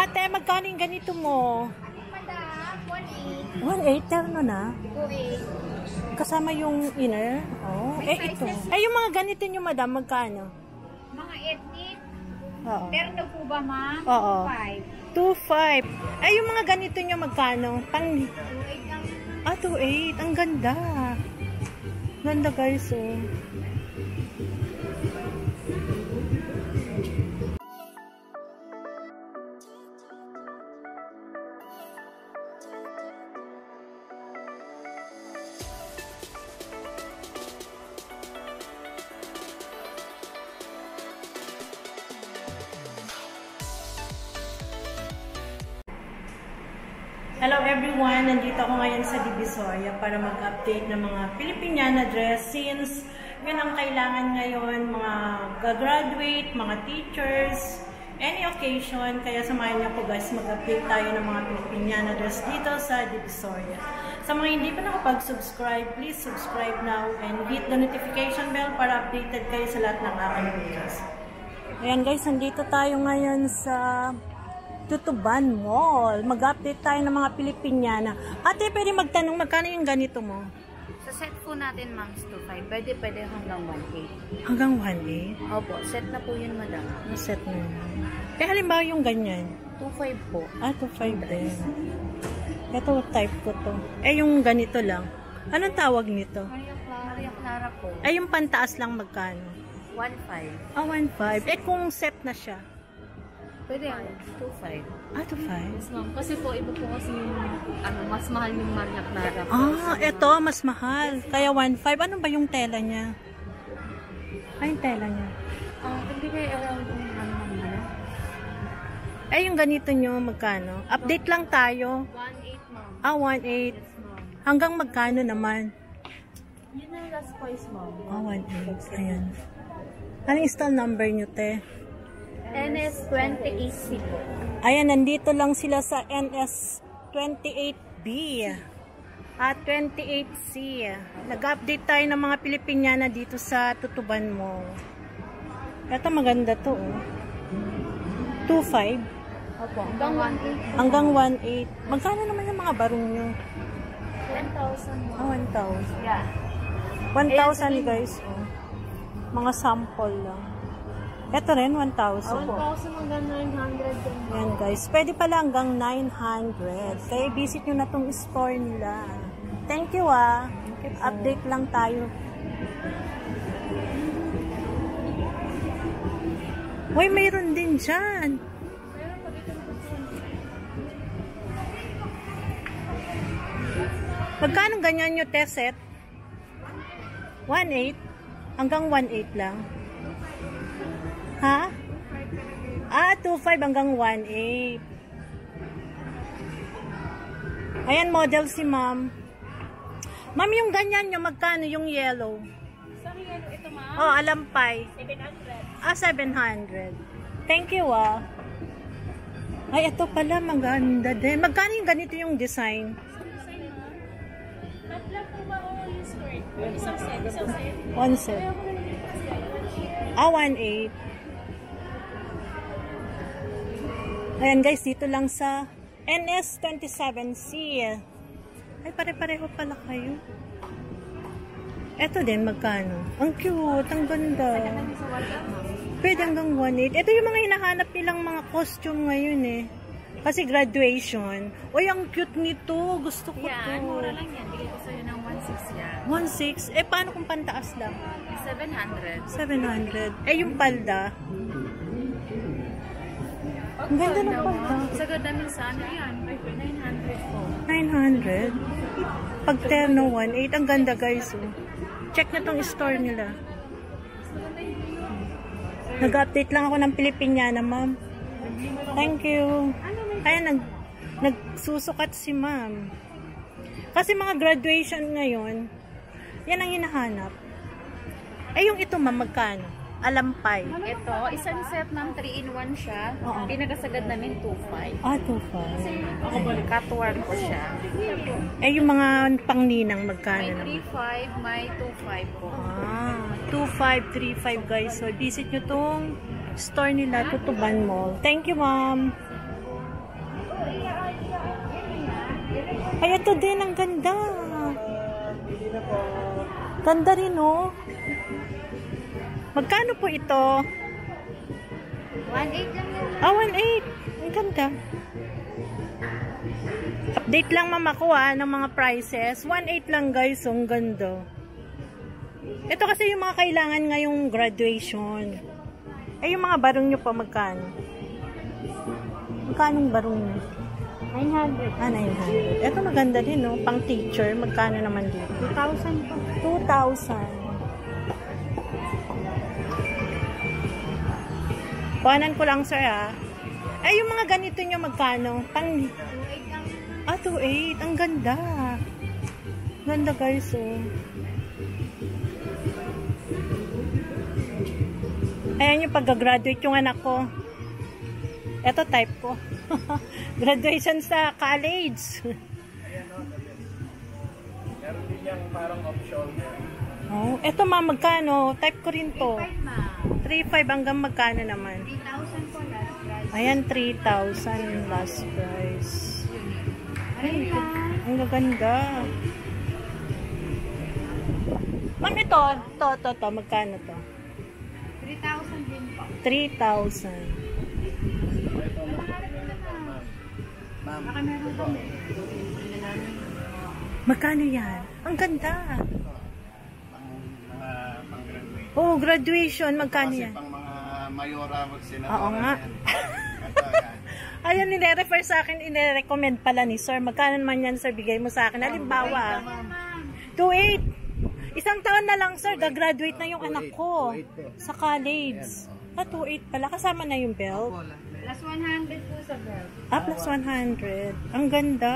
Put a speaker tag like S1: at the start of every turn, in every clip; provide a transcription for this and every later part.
S1: Ate, magkano yung ganito mo?
S2: Madam, 1.8.
S1: 1.8, terno na?
S2: 2.8.
S1: Kasama yung inner? Oh, ito. Yung mga ganito nyo, madam, magkano?
S2: Mga ethnic.
S1: Oo.
S2: Terno po ba, ma'am?
S1: Oo.
S2: 2.5.
S1: 2.5. Yung mga ganito nyo, magkano?
S2: 2.8 lang.
S1: 2.8. Ang ganda. Ganda, guys, oh. Hello everyone! Nandito ako ngayon sa Divisoria para mag-update ng mga Filipiniana dress since yun ang kailangan ngayon, mga graduate, mga teachers, any occasion. Kaya samahan niyo po guys, mag-update tayo ng mga Filipiniana dress dito sa Divisoria. Sa mga hindi pa nakapag-subscribe, please subscribe now and hit the notification bell para updated kayo sa lahat ng aking videos. Ayan guys, nandito tayo ngayon sa Tutuban Mall. Mag-update tayo ng mga Filipiniana. Ate, pwede magtanong, magkano yung ganito mo?
S2: Sa set po natin, ma'am, 2.5. Pwede hanggang 1.8.
S1: Hanggang 1.8?
S2: Opo, set na po yun, madam.
S1: Set na yun. Halimbawa yung ganyan.
S2: 2.5 po.
S1: 2.5 din. Ito, type ko to. Yung ganito lang. Anong tawag nito?
S2: Maria Clara po.
S1: Yung pantaas lang magkano?
S2: 1.5.
S1: 1.5. Kung set na siya?
S2: Pwede yan, 2.5.
S1: 2.5?
S3: Yes, ma'am. Kasi po, iba po kasi yung, mas mahal yung Maria Clara.
S1: Ito, mas mahal. Kaya 1.5. Ano ba yung tela niya? Yung tela niya?
S3: Hindi kayo around yung
S1: yung ganito nyo, magkano? Update lang tayo.
S3: 1.8, ma'am.
S1: 1.8.
S3: Yes, ma'am.
S1: Hanggang magkano naman?
S3: Yun ang last price, ma'am.
S1: 1.8. Ayan. Anong install number nyo, te?
S2: NS28C po.
S1: Ayan, nandito lang sila sa NS28B at 28C. Nag-update tayo ng mga Filipiniana dito sa Tutuban Mall. Ito maganda to, oh. 2.5?
S2: Opo, hanggang 1.8.
S1: Hanggang 1.8. Magkano naman yung mga barong nyo?
S2: 1,000.
S1: 1,000.
S2: Yeah.
S1: 1,000 guys, oh. Mga sample lang. Ito rin, 1,000.
S3: 1,000 hanggang 900 din.
S1: Yan guys, pwede pala hanggang 900. Kaya visit nyo na tong store nila. Thank you Update lang tayo. Uy, mayroon din dyan. Magkano ganyan nyo, Tesset? 1.8? Hanggang 1.8 lang. Ha? 2.5 hanggang 1.8. Ayan, model si ma'am. Ma'am, yung ganyan nyo, magkano yung yellow?
S3: Sorry, ito ma'am.
S1: Alampay. 700. Thank you, Ay, ito pala, maganda din. Magkano yung ganito yung design?
S3: Tatla po ba o yung skirt? Isang set.
S1: One set. 1.8. Ayan guys, dito lang sa NS27C. Ay, pare-pareho pala kayo. Ito din, magkano? Ang cute, ang ganda. Pwede hanggang 1.8. Ito yung mga hinahanap nilang mga costume ngayon eh. Kasi graduation. Uy, ang cute nito. Gusto ko to.
S3: Yan, mura lang yan. Bigay ko sa'yo ng 1.6 yan.
S1: 1.6? Paano kung pantaas lang?
S3: 700.
S1: 700. Yung palda? Ang ganda ng palda.
S3: Sagad namin sa ano yan? 900 po.
S1: 900? Pag terno 1.8. Ang ganda guys. Check na tong store nila. Nag-update lang ako ng Filipiniana, ma'am. Thank you. Ayan, nagsusukat si ma'am. Kasi mga graduation ngayon, yan ang hinahanap. Yung ito, ma'am, magkano? Alampay.
S2: Ito, isang set ng 3-in-1 siya.
S1: Oo.
S2: Pinakasagad namin 2.5.
S1: 2.5.
S2: Catwork po siya.
S1: Yung mga pangninang,
S2: May
S1: magkano naman?
S2: 3.5, may 2.5 po.
S1: 2.5, 3.5 guys. So, visit nyo tong store nila, Tutuban Mall. Thank you, ma'am. Ay, ito din. Ang ganda. Ganda rin, oh. Magkano po ito?
S2: 1.8 lang yun.
S1: Ah, 1.8. Ang ganda. Update lang mama ko ng mga prices. 1.8 lang guys. Ang ganda. Ito kasi yung mga kailangan ngayong graduation. Eh, yung mga barong nyo pa magkano? Magkano yung barong nyo?
S2: 900.
S1: Ah, 900. Ito maganda din, no? Pang teacher. Magkano naman dito?
S2: 2,000 po.
S1: 2,000. Kuhanan ko lang, sir, ha? Ay, yung mga ganito nyo, magkano?
S2: 2.8 lang.
S1: Ah, 2.8. Ang ganda. Ganda, guys, oh. Ayan yung pag-graduate yung anak ko. Ito, type ko. Graduation sa college.
S4: Meron din yung parang option.
S1: Oh, ito, ma, magkano? Type ko rin to.
S2: 3.5 ma.
S1: 3.5 hanggang magkano naman?
S2: 3,000 po last price.
S1: Ayan, 3,000 last price.
S2: Ayun lang.
S1: Ang gaganda. Ma'am, ito, magkano to?
S2: 3,000 din po.
S1: 3,000.
S2: Baka meron kami.
S1: Magkano yan? Ang ganda.
S4: Pang-graduate.
S1: Oh, graduation. Magkano
S4: Kasi
S1: yan?
S4: pang mga mayora, magsenadora.
S1: Oo nga.
S4: Ito, yan.
S1: Ayun, nire-refer sa akin, ine-recommend pala ni sir. Magkano naman yan, sir? Bigay mo sa akin. Halimbawa, 2.8. Isang taon na lang, sir. Gagraduate na yung anak ko sa college. Ah, 2.8 pala. Kasama na yung belt.
S2: Plus 100 po sa belt.
S1: Ah, plus 100. Ang ganda.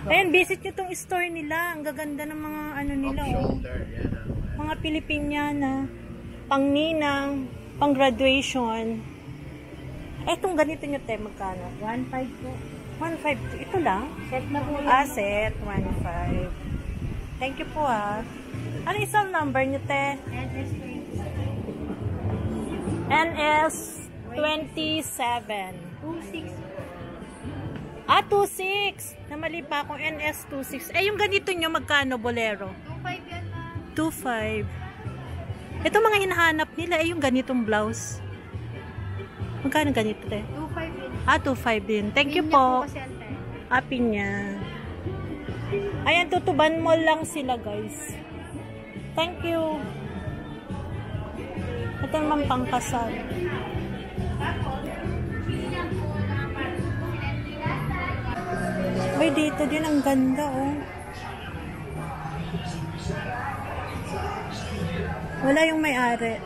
S1: Ayan, visit nyo tong store nila. Ang gaganda ng mga ano nila, oh.
S4: Shoulder, yan.
S1: Mga Pilipiniana. Pang ninang, pang graduation. Etong ganito nyo, te, magkano?
S2: 1.5 po.
S1: 1.5. Ito lang?
S2: Set na po.
S1: Ah, set. 1.5. Thank you po, ah. Ano isang number nyo, te? NS27.
S2: 26.
S1: Ah, 26. Namali pa akong NS26. Eh, yung ganito nyo, magkano, bolero?
S2: 2.5 yan ma.
S1: 2.5. Ito mga hinahanap nila, eh, yung ganitong blouse. Magkano ganito, te?
S2: 2.5 din.
S1: Ah, 2.5 din. Thank you
S2: Pinya
S1: po.
S2: kasi ang time.
S1: Api niya. Ayan, tutuban mo lang sila, guys. Thank you. Ito naman pangkasal. May dito din, ang ganda, oh. Wala yung may-ari.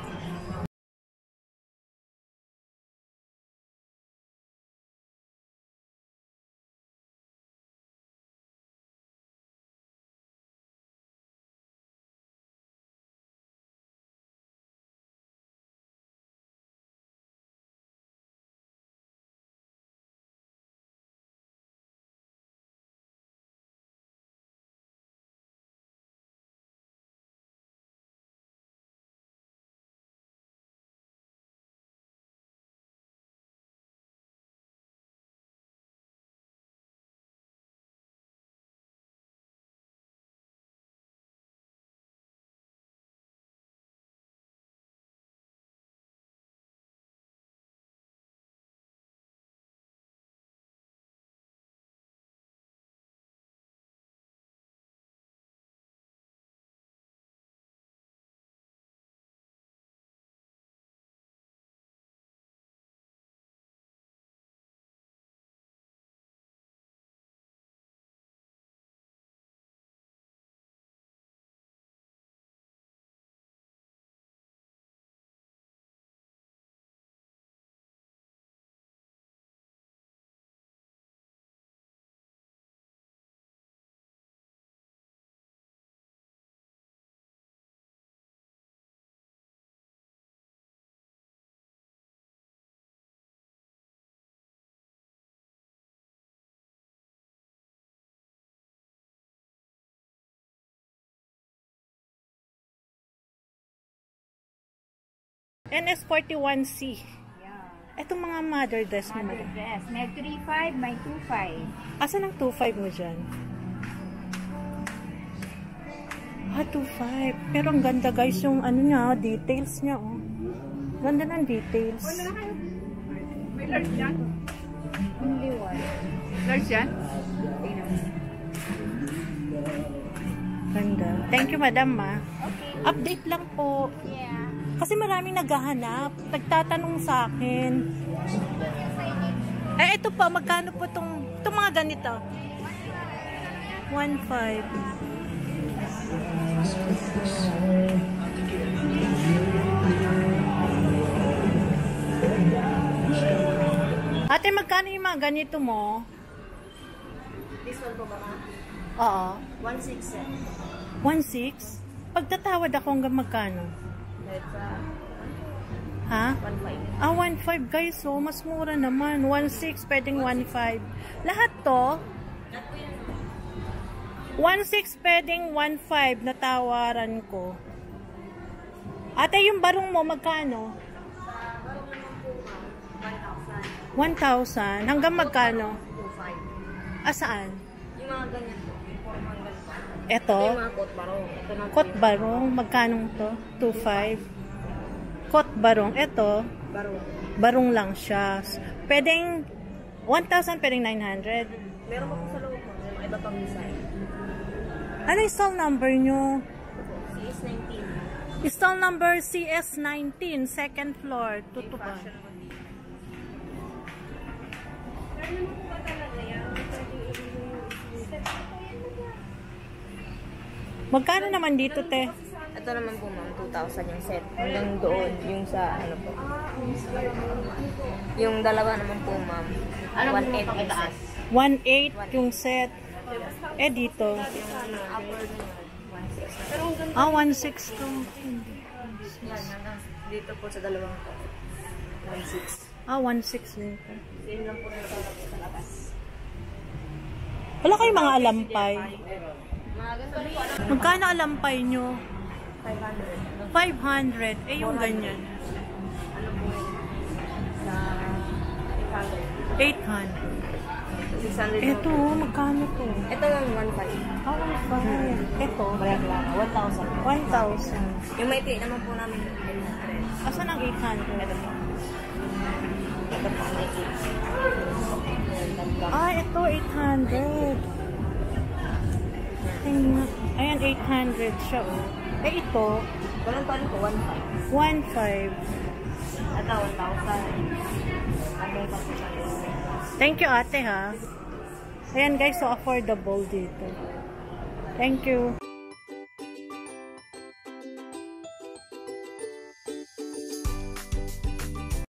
S1: NS41C.
S2: Yeah.
S1: Itong mga mother dress mo.
S2: Mother dress. May 3.5, may 2.5.
S1: Asan ang 2.5 mo dyan? 2.5. Pero ang ganda guys yung ano niya, details niya oh. Ganda ng details.
S3: May large yan? Only one. Large yan?
S1: Ganda. Thank you madam ma.
S3: Okay.
S1: Update lang po.
S3: Yeah.
S1: Kasi maraming naghahanap. Nagtatanong sa akin. Eh ito pa, magkano po itong mga ganito? 1.5. Ate, magkano yung mga ganito mo?
S3: This one po ba ma?
S1: Oo.
S3: 1.6 eh.
S1: 1.6? Pagtatawad ako hanggang magkano?
S3: That's
S1: Ha?
S3: 1.5.
S1: 1.5 guys, so mas mura naman. 1.6, pwedeng 1.5. Lahat to? 1.6, pwedeng 1.5 na tawaran ko. Ate, yung barong mo, magkano? 1,000. Hanggang magkano?
S3: 2.5.
S1: Saan?
S3: Yung mga ganyan po. Formal ganito.
S1: Ito?
S3: Yung mga coat barong. Ito na po
S1: Kot barong, magkano to? 2.5. Kot barong, ito,
S3: barong.
S1: barong lang siya. Pwedeng 1,000, pwedeng 900.
S3: Meron pa po sa loob po. May mga iba pang design.
S1: Ano yung stall number nyo?
S3: CS19.
S1: Stall number CS19, second floor, Tutuban. Magkano naman dito, te?
S3: Ito naman po ma'am, 2,000 yung set. Hanggang doon, yung sa ano po. Yung dalawa naman po ma'am. 1.8 ang taas.
S1: 1.8 yung set. Eh, dito. 1.6 to.
S3: Yan, hanggang dito po sa dalawang po. 1.6.
S1: 1.6 dito.
S3: Same lang po na sa labas.
S1: Wala kayong mga alampay.
S3: Mga ganito po,
S1: Magkano alampay nyo?
S3: 500.
S1: 500. Eh, yung ganyan.
S3: Ano po yun? Sa
S1: 800.
S3: 600.
S1: Ito, magkano to?
S3: Ito lang 1.5.
S1: 1.5. Ito,
S3: Bayak lang. 1,000.
S1: 1,000.
S3: Yung may naman po namin 800.
S1: Asan ang 800?
S3: Ito po. Ito po ang may
S1: Ito, 800. Ayan, 800 siya, oh. Eh, ito,
S3: Ganun pa rin po, 1.5.
S1: 1.5.
S3: Ito, 1,000. Ano pa po siya?
S1: Thank you, ate, ha. Ayan, guys, so affordable dito. Thank you.